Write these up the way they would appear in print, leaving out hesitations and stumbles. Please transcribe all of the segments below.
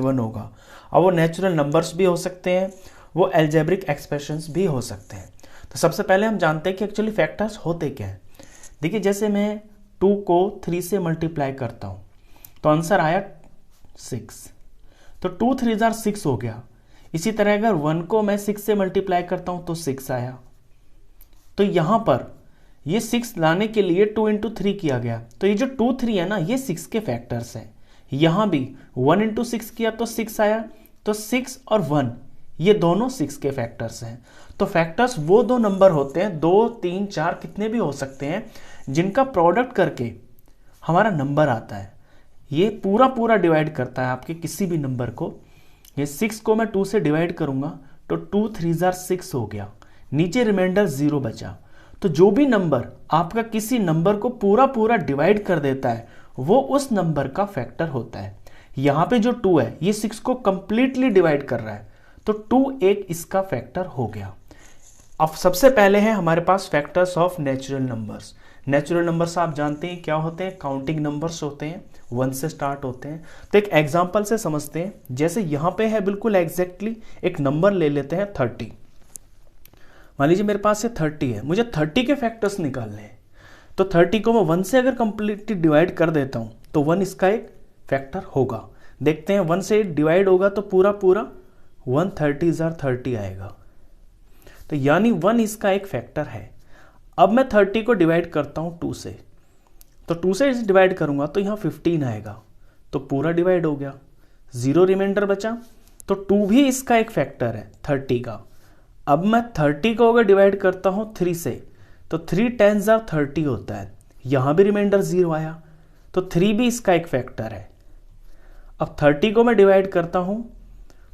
Given होगा। अब वो नेचुरल नंबर्स भी हो सकते हैं, वो अलजेब्रिक एक्सप्रेशंस भी हो सकते हैं। तो सबसे पहले हम जानते हैं कि एक्चुअली फैक्टर्स होते क्या हैं। देखिए जैसे मैं 2 को 3 से मल्टीप्लाई करता हूँ तो आंसर आया 6, तो 2 3 6 हो गया। इसी तरह अगर 1 को मैं 6 से मल्टीप्लाई करता हूँ तो 6 आया। तो यहाँ पर ये 6 लाने के लिए 2 इंटू 3 किया गया, तो ये जो 2 3 है ना ये 6 के फैक्टर्स हैं। यहाँ भी 1 इंटू 6 किया तो 6 आया, तो 6 और 1 ये दोनों 6 के फैक्टर्स हैं। तो फैक्टर्स वो दो नंबर होते हैं, 2 3 4 कितने भी हो सकते हैं, जिनका प्रोडक्ट करके हमारा नंबर आता है। ये पूरा पूरा डिवाइड करता है आपके किसी भी नंबर को। ये 6 को मैं 2 से डिवाइड करूंगा तो 2 3 6 हो गया, नीचे रिमाइंडर 0 बचा। तो जो भी नंबर आपका किसी नंबर को पूरा पूरा डिवाइड कर देता है वो उस नंबर का फैक्टर होता है। यहाँ पे जो 2 है ये 6 को कंप्लीटली डिवाइड कर रहा है, तो 2 एक इसका फैक्टर हो गया। अब सबसे पहले है हमारे पास factors of natural numbers. Natural numbers आप जानते हैं क्या होते हैं, काउंटिंग नंबर्स होते हैं, 1 से स्टार्ट होते हैं। तो एक एग्जांपल से समझते हैं। जैसे यहाँ पे है बिल्कुल एग्जैक्टली एक नंबर ले लेते हैं 30। मान लीजिए मेरे पास ये 30 है, मुझे 30 के फैक्टर्स निकालने हैं। तो 30 को मैं 1 से अगर कंप्लीटली डिवाइड कर देता हूँ तो 1 इसका एक फैक्टर होगा। देखते हैं 1 से डिवाइड होगा तो पूरा पूरा 1 30 30 आएगा, तो यानी 1 इसका एक फैक्टर है। अब मैं 30 को डिवाइड करता हूँ 2 से, तो 2 से डिवाइड करूंगा तो यहाँ 15 आएगा, तो पूरा डिवाइड हो गया, 0 रिमाइंडर बचा। तो 2 भी इसका एक फैक्टर है 30 का। अब मैं 30 को अगर डिवाइड करता हूँ 3 से, तो 3 10 30 होता है, यहाँ भी रिमाइंडर 0 आया, तो 3 भी इसका एक फैक्टर है। अब 30 को मैं डिवाइड करता हूँ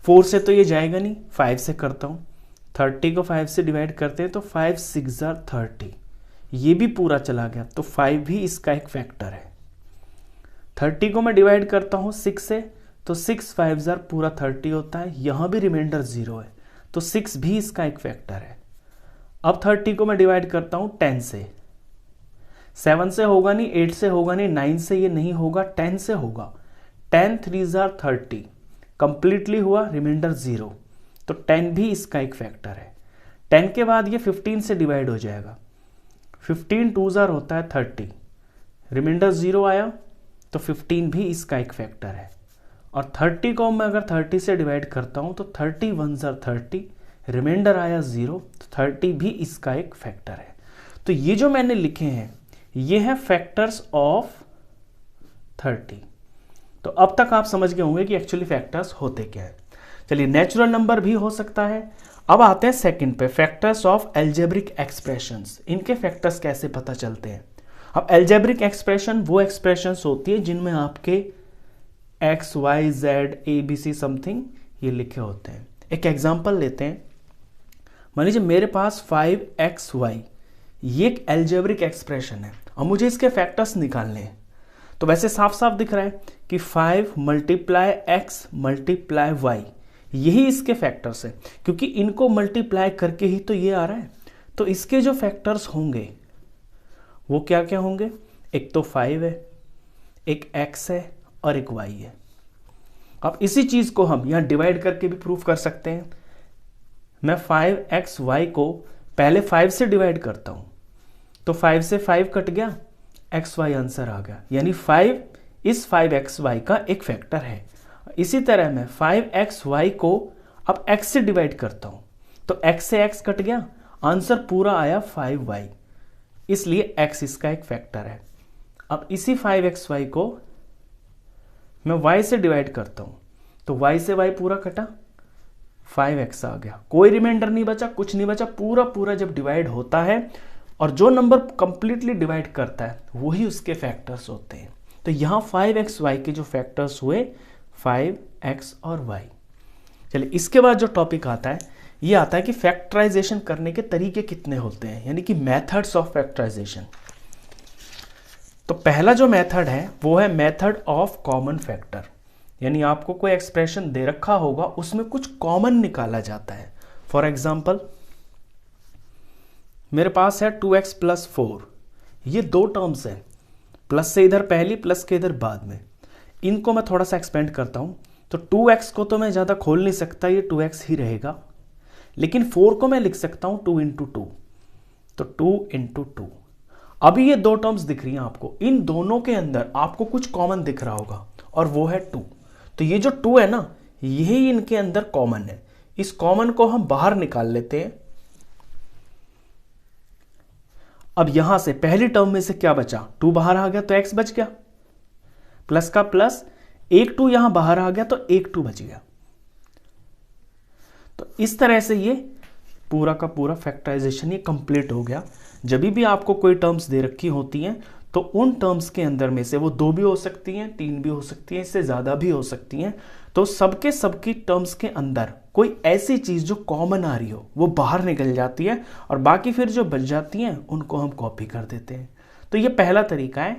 4 से, तो ये जाएगा नहीं, 5 से करता हूँ। 30 को 5 से डिवाइड करते हैं तो 5 6 30, ये भी पूरा चला गया, तो 5 भी इसका एक फैक्टर है। 30 को मैं डिवाइड करता हूँ 6 से, तो 6 5 पूरा 30 होता है, यहाँ भी रिमाइंडर 0 है, तो 6 भी इसका एक फैक्टर है। अब 30 को मैं डिवाइड करता हूँ 10 से, 7 से होगा नहीं, 8 से होगा नहीं, 9 से ये नहीं होगा, 10 से होगा। 10 3 30 कंप्लीटली हुआ, रिमाइंडर 0, तो 10 भी इसका एक फैक्टर है। 10 के बाद ये 15 से डिवाइड हो जाएगा, 15 2 होता है 30, रिमाइंडर 0 आया, तो 15 भी इसका एक फैक्टर है। और 30 को मैं अगर 30 से डिवाइड करता हूं तो 30 1 30, रिमाइंडर आया 0, तो 30 भी इसका एक फैक्टर है। तो ये जो मैंने लिखे हैं ये है फैक्टर्स ऑफ 30। तो अब तक आप समझ गए होंगे कि एक्चुअली फैक्टर्स होते क्या है। चलिए नेचुरल नंबर भी हो सकता है। अब आते हैं सेकंड पे, फैक्टर्स ऑफ अलजेब्रिक एक्सप्रेशंस। इनके फैक्टर्स कैसे पता चलते हैं। अब अलजेब्रिक एक्सप्रेशन वो एक्सप्रेशंस होती है जिनमें आपके X Y Z A B C something ये लिखे होते हैं। एक एग्जांपल लेते हैं, मान लीजिए मेरे पास 5xy, ये एक अलजेब्रिक एक्सप्रेशन है और मुझे इसके फैक्टर्स निकालने हैं। तो वैसे साफ साफ दिख रहा है कि 5 मल्टीप्लाई एक्स मल्टीप्लाई वाई, यही इसके फैक्टर्स है, क्योंकि इनको मल्टीप्लाई करके ही तो ये आ रहा है। तो इसके जो फैक्टर्स होंगे वो क्या क्या होंगे, एक तो 5 है, एक x है और एक y है। अब इसी चीज को हम यहां डिवाइड करके भी प्रूफ कर सकते हैं। मैं 5xy को पहले 5 से डिवाइड करता हूं, तो 5 से 5 कट गया, xy आंसर आ गया, यानी 5 इस 5xy का एक फैक्टर है। इसी तरह मैं 5xy को अब x से डिवाइड करता हूं, तो x से x कट गया, आंसर पूरा आया 5y, इसलिए x इसका एक फैक्टर है। अब इसी 5xy को मैं y से डिवाइड करता हूं, तो y से y पूरा कटा, 5x आ गया, कोई रिमाइंडर नहीं बचा, कुछ नहीं बचा, पूरा पूरा जब डिवाइड होता है और जो नंबर कंप्लीटली डिवाइड करता है वही उसके फैक्टर्स होते हैं। तो यहां 5xy के जो फैक्टर्स हुए 5x और y। चलिए इसके बाद जो टॉपिक आता है ये आता है कि फैक्टराइजेशन करने के तरीके कितने होते हैं, यानी कि मेथड्स ऑफ फैक्टराइजेशन। तो पहला जो मेथड है वो है मेथड ऑफ कॉमन फैक्टर, यानी आपको कोई एक्सप्रेशन दे रखा होगा उसमें कुछ कॉमन निकाला जाता है। फॉर एग्जांपल मेरे पास है 2x प्लस 4, ये दो टर्म्स हैं, प्लस से इधर पहली, प्लस के इधर बाद में। इनको मैं थोड़ा सा एक्सपेंड करता हूं, तो 2x को तो मैं ज़्यादा खोल नहीं सकता, ये 2x ही रहेगा, लेकिन 4 को मैं लिख सकता हूँ 2 इंटू 2, तो 2 इंटू 2। अभी ये दो टर्म्स दिख रही हैं आपको, इन दोनों के अंदर आपको कुछ कॉमन दिख रहा होगा और वो है 2। तो ये जो 2 है ना, यही इनके अंदर कॉमन है। इस कॉमन को हम बाहर निकाल लेते हैं। अब यहां से पहली टर्म में से क्या बचा, 2 बाहर आ गया तो x बच गया, प्लस का प्लस, एक 2 यहां बाहर आ गया तो एक 2 बच गया। तो इस तरह से ये पूरा का पूरा फैक्टराइजेशन ये कंप्लीट हो गया। जब भी आपको कोई टर्म्स दे रखी होती हैं तो उन टर्म्स के अंदर में से वो 2 भी हो सकती हैं, 3 भी हो सकती हैं, इससे ज़्यादा भी हो सकती हैं। तो सबकी टर्म्स के अंदर कोई ऐसी चीज़ जो कॉमन आ रही हो वो बाहर निकल जाती है और बाकी फिर जो बच जाती हैं उनको हम कॉपी कर देते हैं। तो ये पहला तरीका है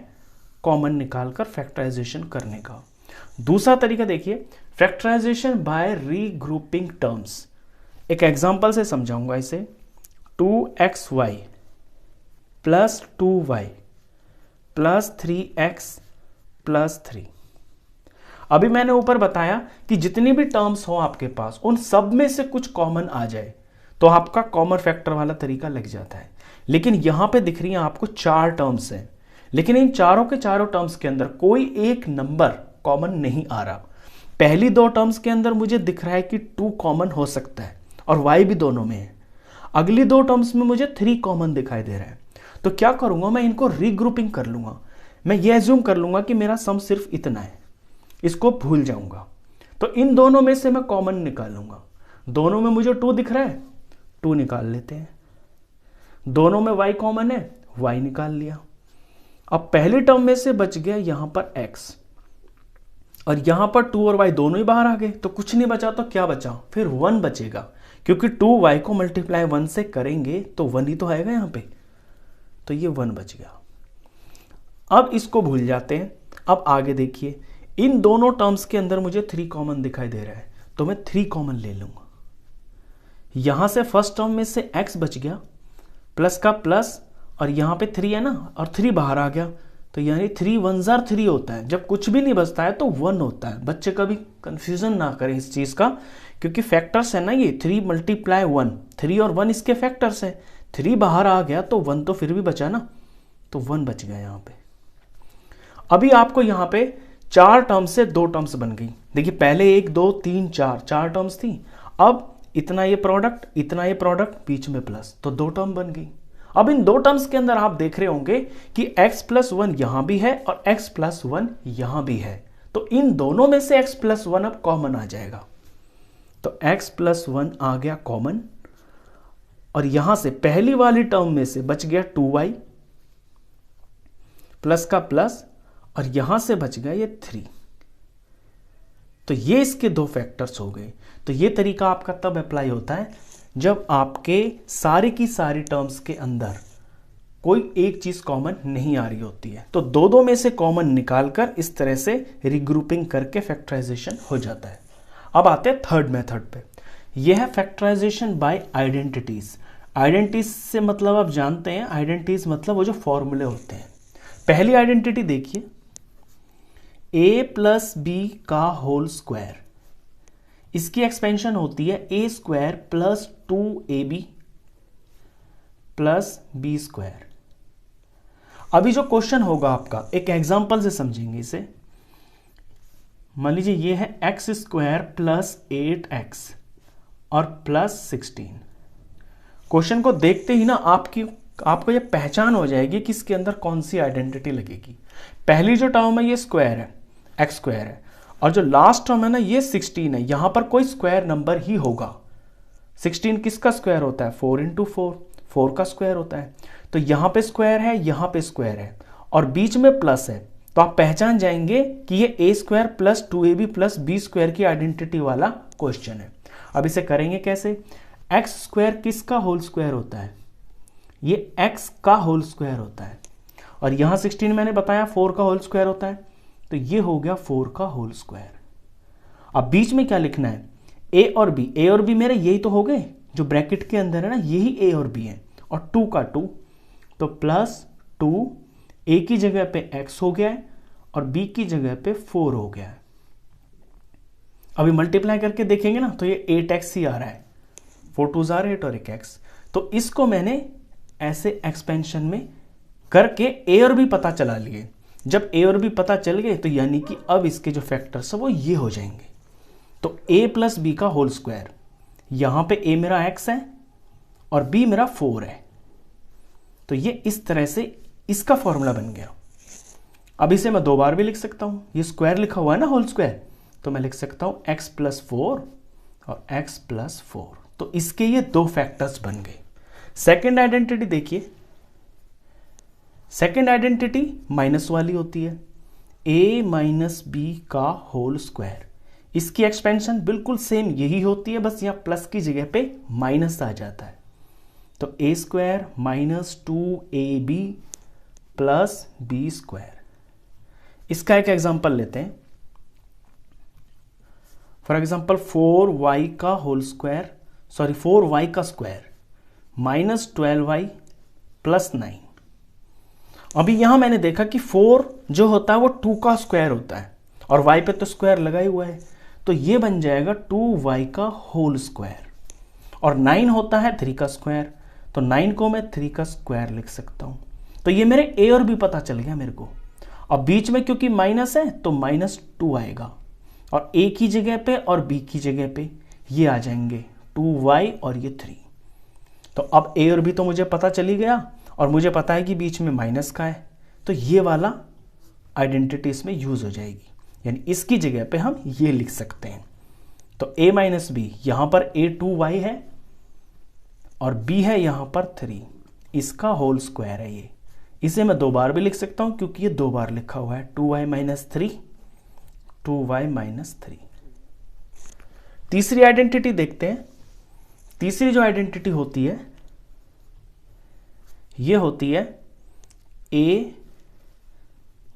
कॉमन निकालकर फैक्टराइजेशन करने का। दूसरा तरीका देखिए, फैक्टराइजेशन बाय रीग्रुपिंग टर्म्स। एक एग्जांपल से समझाऊंगा इसे। 2xy plus 2y plus 3x plus 3। अभी मैंने ऊपर बताया कि जितनी भी टर्म्स हो आपके पास उन सब में से कुछ कॉमन आ जाए तो आपका कॉमन फैक्टर वाला तरीका लग जाता है। लेकिन यहां पे दिख रही है आपको 4 टर्म्स हैं, लेकिन इन चारों के चारों टर्म्स के अंदर कोई एक नंबर कॉमन नहीं आ रहा। पहली 2 टर्म्स के अंदर मुझे दिख रहा है कि 2 कॉमन हो सकता है और y भी दोनों में है। अगली 2 टर्म्स में मुझे 3 कॉमन दिखाई दे रहा है। तो क्या करूंगा, मैं इनको रीग्रुपिंग कर लूंगा। मैं ये एज्यूम कर लूंगा कि मेरा सम सिर्फ इतना है, इसको भूल जाऊंगा। तो इन दोनों में से मैं कॉमन निकालूंगा। दोनों में मुझे 2 दिख रहा है, 2 निकाल लेते हैं। दोनों में y कॉमन है, y निकाल लिया। अब पहली टर्म में से बच गया यहां पर x और यहां पर 2 और y दोनों ही बाहर आ गए, तो कुछ नहीं बचा। तो क्या बचा, फिर 1 बचेगा, क्योंकि 2y को मल्टीप्लाई 1 से करेंगे तो 1 ही तो आएगा यहां पे। तो ये 1 बच गया। अब इसको भूल जाते हैं। अब आगे देखिए, इन दोनों टर्म्स के अंदर मुझे 3 कॉमन दिखाई दे रहा है, तो मैं 3 कॉमन ले लूंगा। यहां से फर्स्ट टर्म में से x बच गया, प्लस का प्लस, और यहां पे 3 है ना, और 3 बाहर आ गया, तो यानी 3 1 जार 3 होता है। जब कुछ भी नहीं बचता है तो 1 होता है। बच्चे कभी कंफ्यूजन ना करें इस चीज का, क्योंकि फैक्टर्स है ना ये 3 मल्टीप्लाई 1, 3 और 1 इसके फैक्टर्स है। 3 बाहर आ गया तो 1 तो फिर भी बचा ना, तो 1 बच गया यहां पे। अभी आपको यहां पे 4 टर्म्स से 2 टर्म्स बन गई। देखिए पहले 1 2 3 4 टर्म्स थी। अब इतना ये प्रोडक्ट, इतना ये प्रोडक्ट, बीच में प्लस, तो 2 टर्म बन गई। अब इन 2 टर्म्स के अंदर आप देख रहे होंगे कि x प्लस 1 यहां भी है और x प्लस 1 यहां भी है। तो इन दोनों में से x प्लस 1 अब कॉमन आ जाएगा। तो x प्लस 1 आ गया कॉमन, और यहां से पहली वाली टर्म में से बच गया 2y प्लस का प्लस, और यहां से बच गया ये 3। तो ये इसके 2 फैक्टर्स हो गए। तो ये तरीका आपका तब अप्लाई होता है जब आपके सारी की सारी टर्म्स के अंदर कोई एक चीज कॉमन नहीं आ रही होती है। तो 2 में से कॉमन निकालकर इस तरह से रिग्रुपिंग करके फैक्टराइजेशन हो जाता है। अब आते हैं थर्ड मेथड पे। यह है फैक्टराइजेशन बाय आइडेंटिटीज। आइडेंटिटीज से मतलब आप जानते हैं, आइडेंटिटीज मतलब वो जो फॉर्मूले होते हैं। पहली आइडेंटिटी देखिए, a प्लस बी का होल स्क्वायर, इसकी एक्सपेंशन होती है a square plus 2ab plus B square. अभी जो क्वेश्चन होगा आपका, एक एग्जांपल से समझेंगे इसे। मान लीजिए ये है x स्क्वायर प्लस 8x और प्लस 16। क्वेश्चन को देखते ही ना आपको ये पहचान हो जाएगी कि इसके अंदर कौन सी आइडेंटिटी लगेगी। पहली जो टर्म है ये स्क्वायर है, x स्क्वायर है, और जो लास्ट टर्म है ना ये 16 है। यहां पर कोई स्क्वायर नंबर ही होगा। 16 किसका स्क्वायर होता है, 4 इंटू 4 का स्क्वायर होता है। तो यहां पे स्क्वायर है, यहां पे स्क्वायर है, और बीच में प्लस है। तो आप पहचान जाएंगे कि ये a square plus 2ab plus B square की आइडेंटिटी वाला क्वेश्चन है। अब इसे करेंगे कैसे, x स्क्वायर किसका होल स्क्वायर होता है, ये x का होल स्क्वायर होता है, और यहां 16 मैंने बताया 4 का होल स्क्वायर होता है, तो ये हो गया 4 का होल स्क्वायर। अब बीच में क्या लिखना है, a और b मेरे यही तो हो गए जो ब्रैकेट के अंदर है ना, यही a और b है, और 2 का 2, तो प्लस 2, a की जगह पे x हो गया है और b की जगह पे 4 हो गया है। अभी मल्टीप्लाई करके देखेंगे ना तो ये 8x ही आ रहा है, 4 2 जार 8 और एक x। तो इसको मैंने ऐसे एक्सपेंशन में करके a और b पता चला लिए। जब a और b पता चल गए तो यानी कि अब इसके जो फैक्टर्स है वो ये हो जाएंगे। तो a प्लस बी का होल स्क्वायर, यहां पे a मेरा x है और b मेरा 4 है। तो ये इस तरह से इसका फॉर्मूला बन गया। अब इसे मैं 2 बार भी लिख सकता हूं, ये स्क्वायर लिखा हुआ है ना होल स्क्वायर, तो मैं लिख सकता हूं x प्लस 4 और x प्लस 4। तो इसके ये 2 फैक्टर्स बन गए। सेकेंड आइडेंटिटी देखिए, सेकेंड आइडेंटिटी माइनस वाली होती है, a माइनस बी का होल स्क्वायर। इसकी एक्सपेंशन बिल्कुल सेम यही होती है, बस यहां प्लस की जगह पे माइनस आ जाता है। तो a square minus 2ab plus B square. इसका एक एग्जांपल लेते हैं। फॉर एग्जांपल 4y का होल स्क्वायर, सॉरी 4y का स्क्वायर माइनस 12y प्लस 9। अभी यहां मैंने देखा कि 4 जो होता है वो 2 का स्क्वायर होता है और y पे तो स्क्वायर लगा ही हुआ है, तो ये बन जाएगा 2y का होल स्क्वायर। और 9 होता है 3 का स्क्वायर, तो 9 को मैं 3 का स्क्वायर लिख सकता हूं। तो ये मेरे a और b पता चल गया मेरे को। अब बीच में क्योंकि माइनस है तो -2 आएगा और a की जगह पे और b की जगह पे ये आ जाएंगे 2y और ये 3। तो अब a और b तो मुझे पता चली गया और मुझे पता है कि बीच में माइनस का है, तो ये वाला आइडेंटिटी इसमें यूज हो जाएगी, यानी इसकी जगह पे हम ये लिख सकते हैं। तो a माइनस बी, यहां पर a 2y है और b है यहां पर 3, इसका होल स्क्वायर है ये। इसे मैं 2 बार भी लिख सकता हूं क्योंकि ये 2 बार लिखा हुआ है, 2y माइनस 3, 2y माइनस 3। तीसरी आइडेंटिटी देखते हैं। तीसरी जो आइडेंटिटी होती है ये होती है a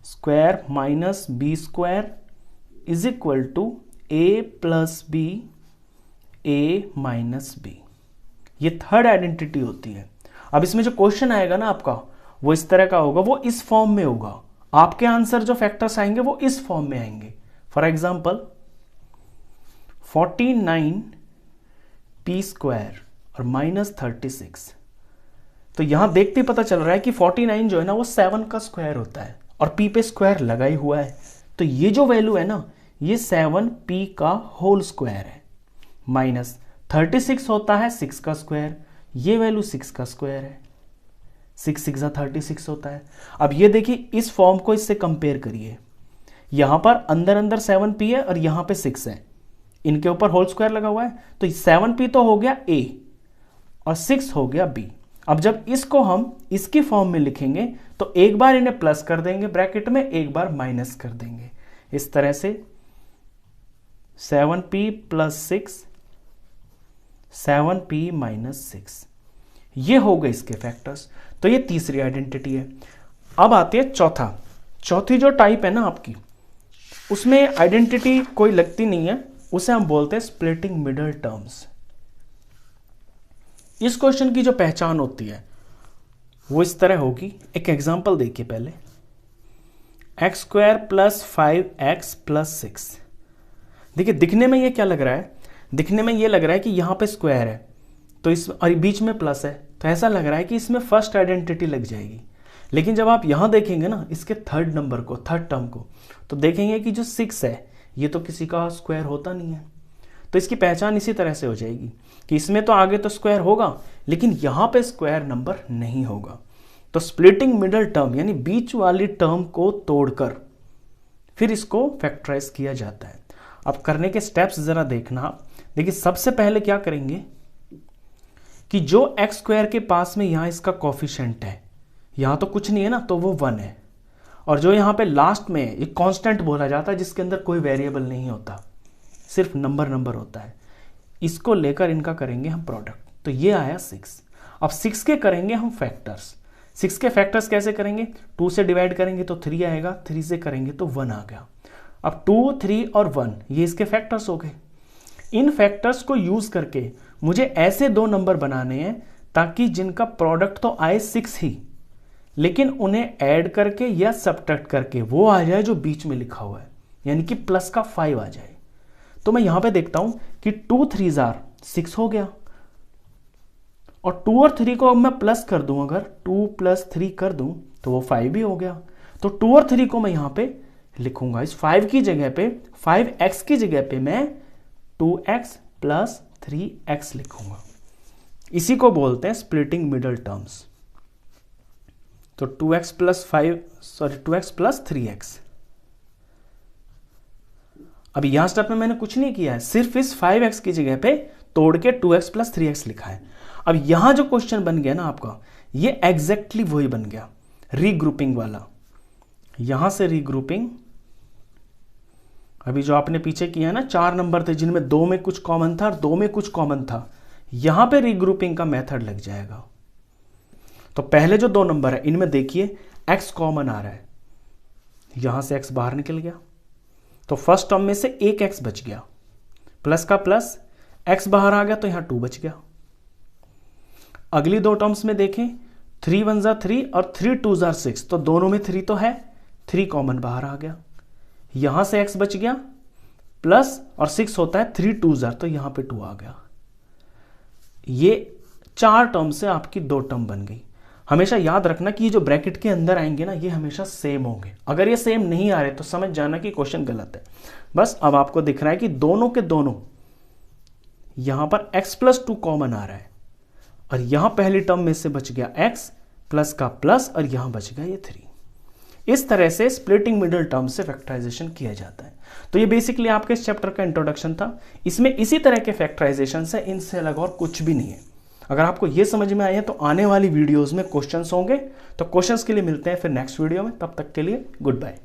square minus B square is equal to a plus B a minus B. ये थर्ड आइडेंटिटी होती है। अब इसमें जो क्वेश्चन आएगा ना आपका वो इस तरह का होगा, वो इस फॉर्म में होगा। आपके आंसर जो फैक्टर्स आएंगे वो इस फॉर्म में आएंगे। फॉर एग्जांपल 49p स्क्वायर और माइनस 36। तो यहां देखते ही पता चल रहा है कि 49 जो है ना वो 7 का स्क्वायर होता है और p पे स्क्वायर लगा ही हुआ है, तो ये जो वैल्यू है ना ये 7p का होल स्क्वायर है। माइनस 36 होता है 6 का स्क्वायर, ये वैल्यू 6 का स्क्वायर है, 6 6 36 होता है। अब ये देखिए इस फॉर्म को इससे कंपेयर करिए, यहां पर अंदर अंदर 7p है और यहां पे 6 है, इनके ऊपर होल स्क्वायर लगा हुआ है, तो 7p तो हो गया a और 6 हो गया b। अब जब इसको हम इसकी फॉर्म में लिखेंगे तो एक बार इन्हें प्लस कर देंगे ब्रैकेट में, एक बार माइनस कर देंगे। इस तरह से 7p प्लस 6, 7p माइनस 6, ये हो गए इसके फैक्टर्स। तो ये तीसरी आइडेंटिटी है। अब आते हैं चौथी जो टाइप है ना आपकी, उसमें आइडेंटिटी कोई लगती नहीं है, उसे हम बोलते हैं स्प्लिटिंग मिडल टर्म्स। इस क्वेश्चन की जो पहचान होती है वो इस तरह होगी। एक एग्जांपल देखिए पहले, x square plus 5x plus 6। देखिए दिखने में ये क्या लग रहा है, दिखने में ये लग रहा है कि यहाँ पे स्क्वायर है तो इस और बीच में प्लस है, तो ऐसा लग रहा है कि इसमें फर्स्ट आइडेंटिटी लग जाएगी। लेकिन जब आप यहाँ देखेंगे ना इसके थर्ड नंबर को, थर्ड टर्म को, तो देखेंगे कि जो 6 है ये तो किसी का स्क्वायर होता नहीं है। तो इसकी पहचान इसी तरह से हो जाएगी कि इसमें तो आगे तो स्क्वायर होगा लेकिन यहाँ पे स्क्वायर नंबर नहीं होगा। तो स्प्लिटिंग मिडल टर्म यानी बीच वाली टर्म को तोड़कर फिर इसको फैक्टराइज किया जाता है। अब करने के स्टेप्स जरा देखना। देखिए सबसे पहले क्या करेंगे कि जो एक्स स्क्वायर के पास में यहाँ इसका कोफिशिएंट है, यहाँ तो कुछ नहीं है ना, तो वो 1 है, और जो यहाँ पे लास्ट में एक कांस्टेंट बोला जाता है जिसके अंदर कोई वेरिएबल नहीं होता, सिर्फ नंबर होता है, इसको लेकर इनका करेंगे हम प्रोडक्ट। तो ये आया 6। अब 6 के करेंगे हम फैक्टर्स। 6 के फैक्टर्स कैसे करेंगे, 2 से डिवाइड करेंगे तो 3 आएगा, 3 से करेंगे तो 1 आ गया। अब 2, 3 और 1 ये इसके फैक्टर्स हो गए। इन फैक्टर्स को यूज करके मुझे ऐसे 2 नंबर बनाने हैं ताकि जिनका प्रोडक्ट तो आए 6 ही, लेकिन उन्हें ऐड करके या सब्ट्रैक्ट करके वो आ जाए जो बीच में लिखा हुआ है, यानी कि प्लस का 5 आ जाए। तो मैं यहां पे देखता हूं कि 2 3 6 हो गया, और 2 और 3 को अब मैं प्लस कर दूं, अगर 2 + 3 कर दूं तो वो 5 भी हो गया। तो 2 और 3 को मैं यहां पे लिखूंगा, इस 5 की जगह पे 5x की जगह पे मैं 2x + 3x लिखूंगा। इसी को बोलते हैं स्प्लिटिंग मिडल टर्म्स। तो 2x + 3x। अब यहां स्टेप में मैंने कुछ नहीं किया है, सिर्फ इस 5x की जगह पे तोड़ के 2x + 3x लिखा है। अब यहां जो क्वेश्चन बन गया ना आपका, ये एग्जैक्टली वही बन गया, रीग्रुपिंग वाला। यहां से रीग्रुपिंग, अभी जो आपने पीछे किया है ना, 4 नंबर थे जिनमें 2 में कुछ कॉमन था और 2 में कुछ कॉमन था, यहां पे रीग्रुपिंग का मेथड लग जाएगा। तो पहले जो 2 नंबर है इनमें देखिए x कॉमन आ रहा है, यहां से x बाहर निकल गया, तो फर्स्ट टर्म में से एक x बच गया, प्लस का प्लस, x बाहर आ गया तो यहां 2 बच गया। अगली 2 टर्म्स में देखें, 3 1 = 3 और 3 2 = 6, तो दोनों में 3 तो है, 3 कॉमन बाहर आ गया, यहां से x बच गया, प्लस और 6 होता है 3 2 = तो यहां पे 2 आ गया। ये 4 टर्म से आपकी 2 टर्म बन गई। हमेशा याद रखना कि ये जो ब्रैकेट के अंदर आएंगे ना, ये हमेशा सेम होंगे। अगर ये सेम नहीं आ रहे तो समझ जाना कि क्वेश्चन गलत है। बस अब आपको दिख रहा है कि दोनों के दोनों यहां पर x + 2 कॉमन आ रहा है, और यहां पहली टर्म में से बच गया x, प्लस का प्लस, और यहां बच गया ये 3। इस तरह से स्प्लिटिंग मिडल टर्म से फैक्टराइजेशन किया जाता है। तो ये बेसिकली आपके इस चैप्टर का इंट्रोडक्शन था। इसमें इसी तरह के फैक्टराइजेशन है, इनसे अलग और कुछ भी नहीं है। अगर आपको ये समझ में आया है तो आने वाली वीडियोस में क्वेश्चंस होंगे। तो क्वेश्चंस के लिए मिलते हैं फिर नेक्स्ट वीडियो में, तब तक के लिए गुड बाय।